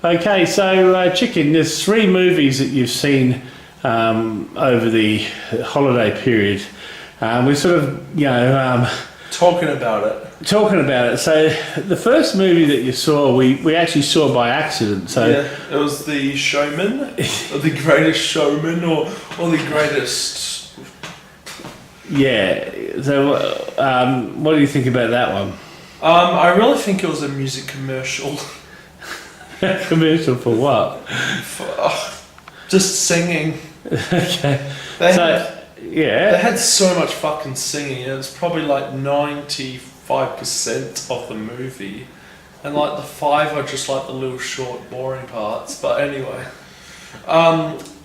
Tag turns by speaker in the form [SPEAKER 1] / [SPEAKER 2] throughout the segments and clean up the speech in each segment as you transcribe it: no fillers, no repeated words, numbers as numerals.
[SPEAKER 1] Okay, so Chicken, there's 3 movies that you've seen over the holiday period. We sort of,
[SPEAKER 2] Talking about it.
[SPEAKER 1] So the first movie that you saw, we actually saw by accident. So
[SPEAKER 2] yeah, it was The Showman, or The Greatest Showman, or The Greatest.
[SPEAKER 1] Yeah. So what do you think about that one?
[SPEAKER 2] I really think it was a music commercial.
[SPEAKER 1] Commercial for what?
[SPEAKER 2] Just singing.
[SPEAKER 1] Okay.
[SPEAKER 2] They
[SPEAKER 1] Yeah.
[SPEAKER 2] had so much fucking singing. It was probably like 95% of the movie, and like the 5 are just like the little short, boring parts. But anyway,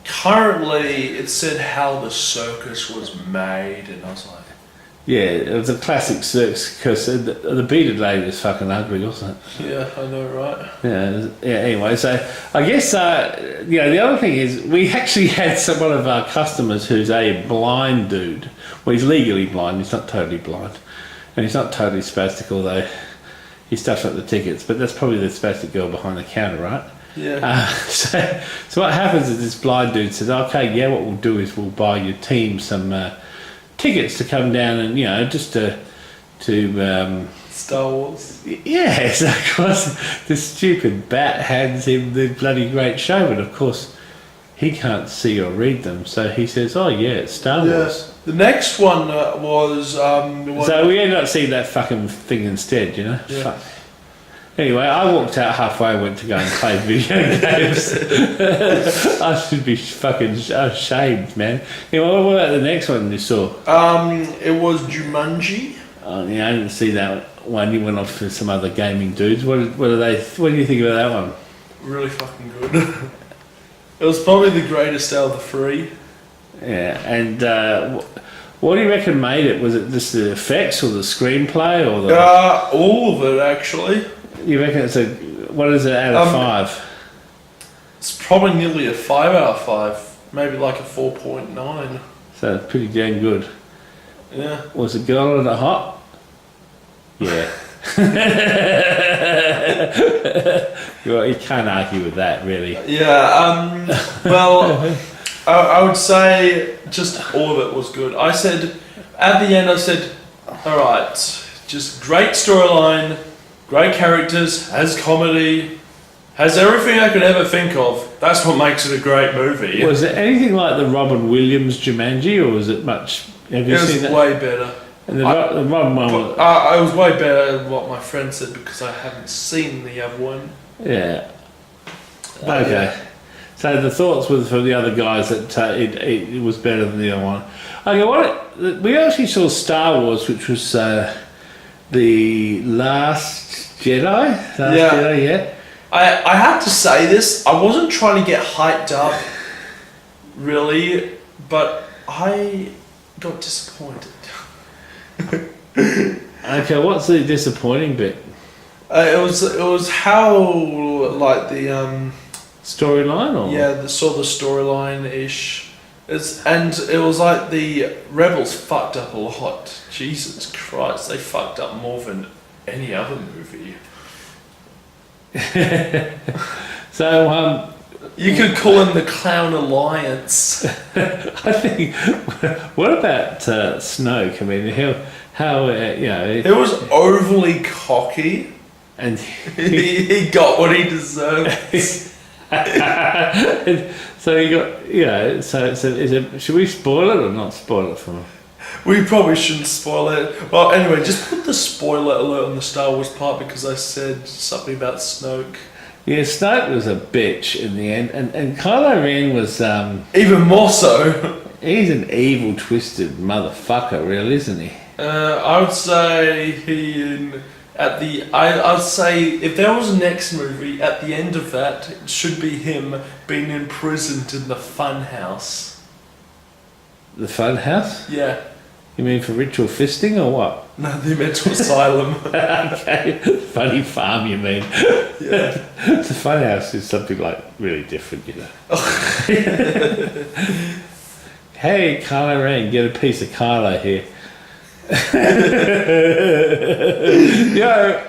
[SPEAKER 2] currently it said how the circus was made, and I was like,
[SPEAKER 1] yeah, it was a classic circus because the bearded lady was fucking ugly, wasn't it?
[SPEAKER 2] yeah, I know, right?
[SPEAKER 1] Yeah. Anyway, so I guess the other thing is we actually had one of our customers who's a blind dude. Well, he's legally blind. He's not totally blind, and he's not totally spastic, although he stuffs up the tickets. But that's probably the spastic girl behind the counter, right?
[SPEAKER 2] Yeah.
[SPEAKER 1] So what happens is this blind dude says, "Okay, yeah, what we'll do is we'll buy your team some tickets to come down and just to."
[SPEAKER 2] Star Wars.
[SPEAKER 1] Yeah, so of course the stupid bat hands him the bloody Great Showman. Of course, he can't see or read them, so he says, "Oh yeah, it's Star Wars."
[SPEAKER 2] The next one was
[SPEAKER 1] So we ended up seeing that fucking thing instead,
[SPEAKER 2] Yeah.
[SPEAKER 1] Fuck. Anyway, I walked out halfway and went to go and play video games. I should be fucking ashamed, man. Anyway, what about the next one you saw?
[SPEAKER 2] It was Jumanji.
[SPEAKER 1] Oh, yeah, I didn't see that one. You went off to some other gaming dudes. What do you think about that one?
[SPEAKER 2] Really fucking good. It was probably the greatest out of the 3.
[SPEAKER 1] Yeah, and what do you reckon made it? Was it just the effects or the screenplay or the?
[SPEAKER 2] All of it actually.
[SPEAKER 1] You reckon it's what is it out of 5?
[SPEAKER 2] It's probably nearly a 5 out of 5, maybe like a 4.9.
[SPEAKER 1] So it's pretty damn good.
[SPEAKER 2] Yeah.
[SPEAKER 1] Was the girl in it hot? Yeah. You can't argue with that, really.
[SPEAKER 2] Yeah. Well, I would say just all of it was good. I said at the end, all right, just great storyline, great characters, has comedy, has everything I could ever think of. That's what makes it a great movie.
[SPEAKER 1] Was it anything like the Robin Williams Jumanji, or was it much? Have you seen that?
[SPEAKER 2] It was way better.
[SPEAKER 1] And the Robin one was...
[SPEAKER 2] I was way better than what my friend said because I haven't seen the other one.
[SPEAKER 1] Yeah.
[SPEAKER 2] But
[SPEAKER 1] Okay.
[SPEAKER 2] yeah.
[SPEAKER 1] So the thoughts were from the other guys that it was better than the other one. Okay, we actually saw Star Wars, which was the Last Jedi. Jedi, yeah.
[SPEAKER 2] I have to say this. I wasn't trying to get hyped up, really, but I got disappointed.
[SPEAKER 1] Okay, what's the disappointing bit?
[SPEAKER 2] It was how like the
[SPEAKER 1] Storyline, or
[SPEAKER 2] the sort of storyline ish. And it was like the rebels fucked up a lot. Jesus Christ, they fucked up more than any other movie.
[SPEAKER 1] So
[SPEAKER 2] you could call them the Clown Alliance.
[SPEAKER 1] I think. What about Snoke? I mean, how
[SPEAKER 2] It was overly cocky,
[SPEAKER 1] and
[SPEAKER 2] he got what he deserved.
[SPEAKER 1] So he got So is it? Should we spoil it or not spoil it for him?
[SPEAKER 2] We probably shouldn't spoil it. Well, anyway, just put the spoiler alert on the Star Wars part because I said something about Snoke.
[SPEAKER 1] Yeah, Snoke was a bitch in the end, and Kylo Ren was
[SPEAKER 2] even more so.
[SPEAKER 1] He's an evil, twisted motherfucker, really, isn't he?
[SPEAKER 2] I would say I'd say if there was a next movie, at the end of that, it should be him being imprisoned in the fun house.
[SPEAKER 1] The fun house?
[SPEAKER 2] Yeah.
[SPEAKER 1] You mean for ritual fisting or what?
[SPEAKER 2] No, the mental asylum.
[SPEAKER 1] Okay, funny farm, you mean?
[SPEAKER 2] Yeah.
[SPEAKER 1] The fun house is something like really different, Hey, Kylo Ren, get a piece of Kylo here.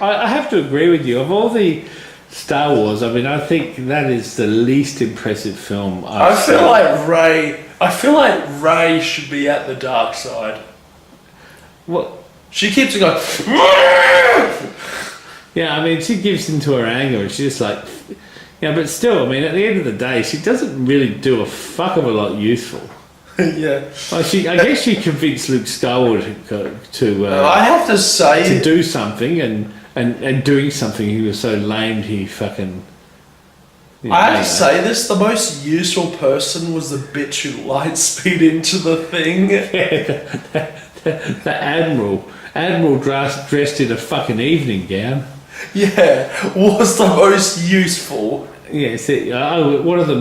[SPEAKER 1] I have to agree with you. Of all the Star Wars, I mean, I think that is the least impressive film I've
[SPEAKER 2] I feel
[SPEAKER 1] seen.
[SPEAKER 2] like Ray should be at the dark side.
[SPEAKER 1] What?
[SPEAKER 2] She keeps going.
[SPEAKER 1] Yeah, I mean, she gives into her anger and she's just like... Yeah, but still, I mean, at the end of the day, she doesn't really do a fuck of a lot useful.
[SPEAKER 2] Yeah.
[SPEAKER 1] Like I guess she convinced Luke Skywalker to
[SPEAKER 2] I have to say...
[SPEAKER 1] to do something, and doing something, he was so lame he fucking...
[SPEAKER 2] I have to say this, the most useful person was the bitch who light speed into the thing.
[SPEAKER 1] The Admiral dressed in a fucking evening gown.
[SPEAKER 2] Yeah, was the most useful.
[SPEAKER 1] Yeah, one of the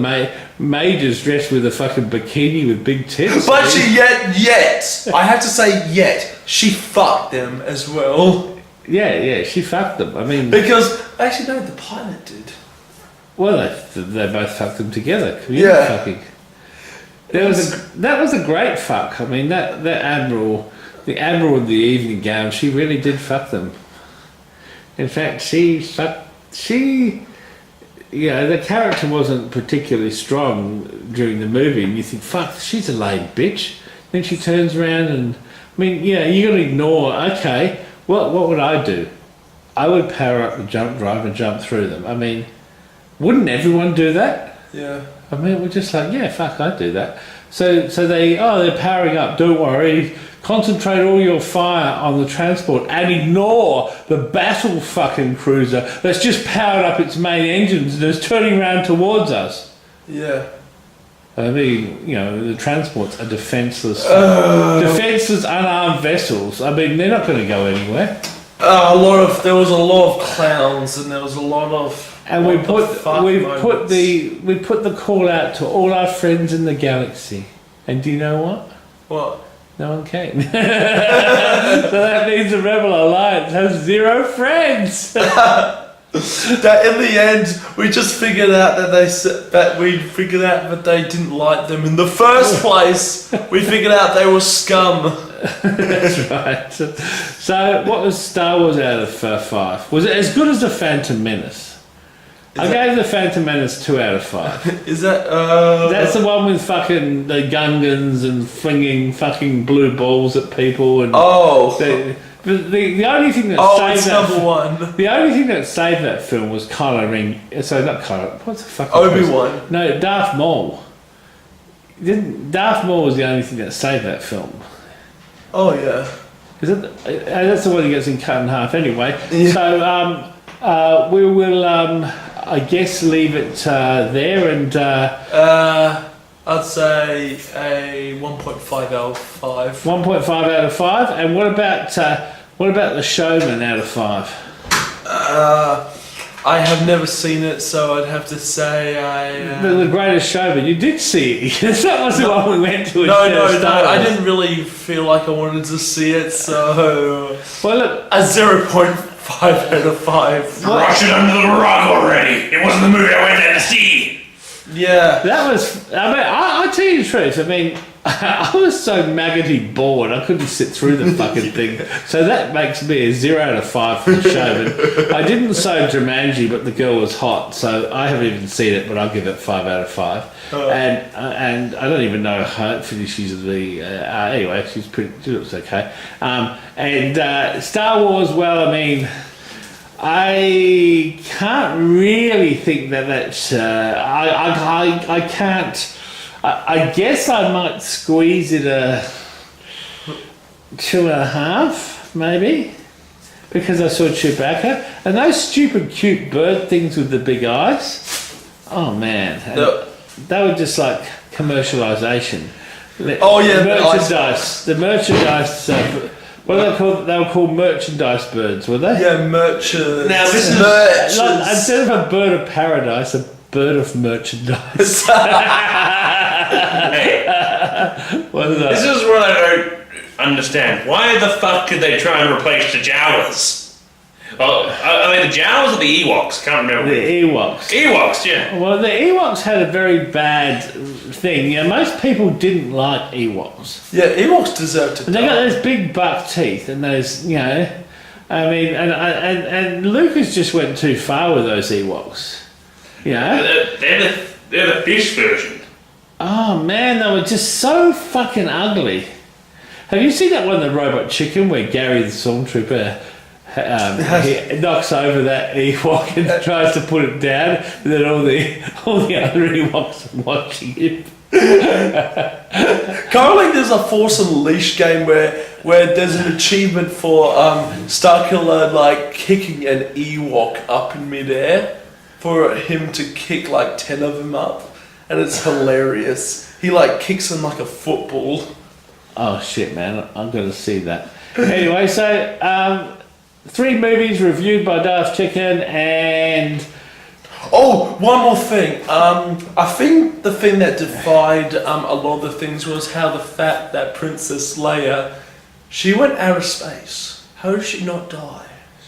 [SPEAKER 1] majors dressed with a fucking bikini with big tits.
[SPEAKER 2] But she yet, I have to say yet, she fucked them as well.
[SPEAKER 1] Yeah, she fucked them. I mean...
[SPEAKER 2] Because, actually no, the pilot did.
[SPEAKER 1] Well, they both fucked them together.
[SPEAKER 2] Yeah.
[SPEAKER 1] Fucking. That was a great fuck. I mean, that Admiral, the Admiral in the evening gown, she really did fuck them. In fact, the character wasn't particularly strong during the movie, and you think, fuck, she's a lame bitch. Then she turns around and, I mean, yeah, you got to ignore, okay, what would I do? I would power up the jump drive and jump through them. I mean, wouldn't everyone do that?
[SPEAKER 2] Yeah.
[SPEAKER 1] I mean, we're just like, yeah, fuck, I'd do that. So they're powering up, don't worry. Concentrate all your fire on the transport and ignore the battle fucking cruiser that's just powered up its main engines and is turning around towards us.
[SPEAKER 2] Yeah.
[SPEAKER 1] I mean, the transports are defenseless, unarmed vessels. I mean, they're not going to go anywhere.
[SPEAKER 2] There was a lot of clowns and there was a lot of...
[SPEAKER 1] And we put the call out to all our friends in the galaxy. And do you know what?
[SPEAKER 2] What?
[SPEAKER 1] No one came. So that means the Rebel Alliance has 0 friends.
[SPEAKER 2] That in the end, we just figured out that they didn't like them in the first place. We figured out they were scum.
[SPEAKER 1] That's right. So, what was Star Wars out of 5? Was it as good as The Phantom Menace? I gave The Phantom Menace 2 out of 5.
[SPEAKER 2] Is that...
[SPEAKER 1] That's the one with fucking the Gungans and flinging fucking blue balls at people and...
[SPEAKER 2] Oh!
[SPEAKER 1] The only thing that saved that...
[SPEAKER 2] number 1.
[SPEAKER 1] The only thing that saved that film was Kylo Ren... So, not Kylo... What's the fucking...
[SPEAKER 2] Obi-Wan.
[SPEAKER 1] No, Darth Maul. Darth Maul was the only thing that saved that film.
[SPEAKER 2] Oh, yeah.
[SPEAKER 1] That's the one that gets cut in half anyway.
[SPEAKER 2] Yeah.
[SPEAKER 1] So, we will... I guess leave it there and...
[SPEAKER 2] I'd say a 1.5 out of 5.
[SPEAKER 1] 1.5 out of 5. And what about The Showman out of 5?
[SPEAKER 2] I have never seen it, so I'd have to say
[SPEAKER 1] The Greatest Showman. You did see it. That was the one we went to.
[SPEAKER 2] No. I didn't really feel like I wanted to see it, so... Well, look, a 0.5 out of 5.
[SPEAKER 3] Rush it under the rug already. It wasn't the movie I went there to see.
[SPEAKER 2] Yeah.
[SPEAKER 1] That was... I mean, I'll tell you the truth. I mean, I was so maggoty bored, I couldn't sit through the fucking thing. So that makes me a 0 out of 5 for The Showman. I didn't say Jumanji, but the girl was hot, so I haven't even seen it, but I'll give it 5 out of 5. And I don't even know how it finishes the... anyway, she looks okay. And Star Wars, well, I mean... I can't really think that's... I can't... I guess I might squeeze it a 2.5, maybe, because I saw Chewbacca. And those stupid cute bird things with the big eyes, oh man, they were just like commercialization.
[SPEAKER 2] Oh yeah,
[SPEAKER 1] merchandise. The merchandise. What are they called? They were called merchandise birds, were they?
[SPEAKER 2] Yeah, merchants.
[SPEAKER 3] Now this is
[SPEAKER 1] Like, instead of a bird of paradise, a bird of merchandise.
[SPEAKER 3] Hey,
[SPEAKER 1] What is that?
[SPEAKER 3] this is what I don't understand. Why the fuck could they try and replace the Jawas? Well, I mean the Jawas or the Ewoks? Can't remember.
[SPEAKER 1] The Ewoks.
[SPEAKER 3] Ewoks, yeah.
[SPEAKER 1] Well, the Ewoks had a very bad thing. Most people didn't like Ewoks.
[SPEAKER 2] Yeah, Ewoks deserve to
[SPEAKER 1] They got
[SPEAKER 2] die.
[SPEAKER 1] those big buck teeth and those, I mean, and Lucas just went too far with those Ewoks. You know?
[SPEAKER 3] They're the fish version.
[SPEAKER 1] Oh man, they were just so fucking ugly. Have you seen that one, the Robot Chicken, where Gary the Stormtrooper he knocks over that Ewok and tries to put it down, and then all the other Ewoks are watching him.
[SPEAKER 2] Kind of like there's a Force Unleashed game where there's an achievement for Starkiller like kicking an Ewok up in midair for him to kick like 10 of them up, and it's hilarious. He like kicks them like a football.
[SPEAKER 1] Oh shit, man! I'm going to see that. Anyway, so 3 movies reviewed by Daft Chicken, and
[SPEAKER 2] oh, one more thing. I think the thing that defied a lot of the things was how the fact that Princess Leia, she went out of space. How did she not die?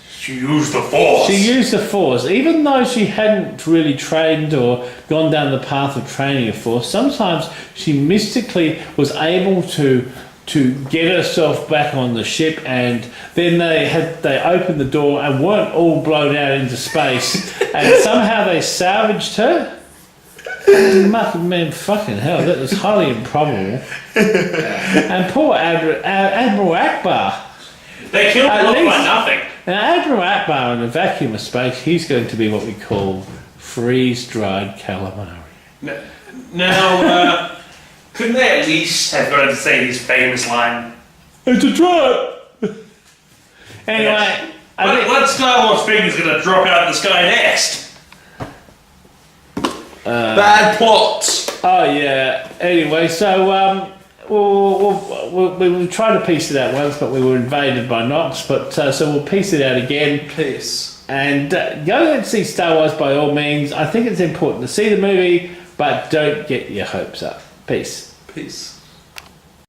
[SPEAKER 3] She used the Force.
[SPEAKER 1] She used the Force, even though she hadn't really trained or gone down the path of training a Force. Sometimes she mystically was able to get herself back on the ship, and then they opened the door and weren't all blown out into space, and somehow they salvaged her. Man, fucking hell, that was highly improbable. And poor Admiral Akbar.
[SPEAKER 3] They killed him like nothing.
[SPEAKER 1] Now, Admiral Akbar in a vacuum of space, he's going to be what we call freeze-dried calamari.
[SPEAKER 3] Now, couldn't they at least have got to say his famous line?
[SPEAKER 1] It's a trap! Anyway,
[SPEAKER 3] what Star Wars figure is going to drop out of the sky next?
[SPEAKER 2] Bad plots.
[SPEAKER 1] Oh yeah. Anyway, so we'll try to piece it out once, but we were invaded by Nox. But so we'll piece it out again.
[SPEAKER 2] Peace.
[SPEAKER 1] And go and see Star Wars by all means. I think it's important to see the movie, but don't get your hopes up. Peace.
[SPEAKER 2] Peace.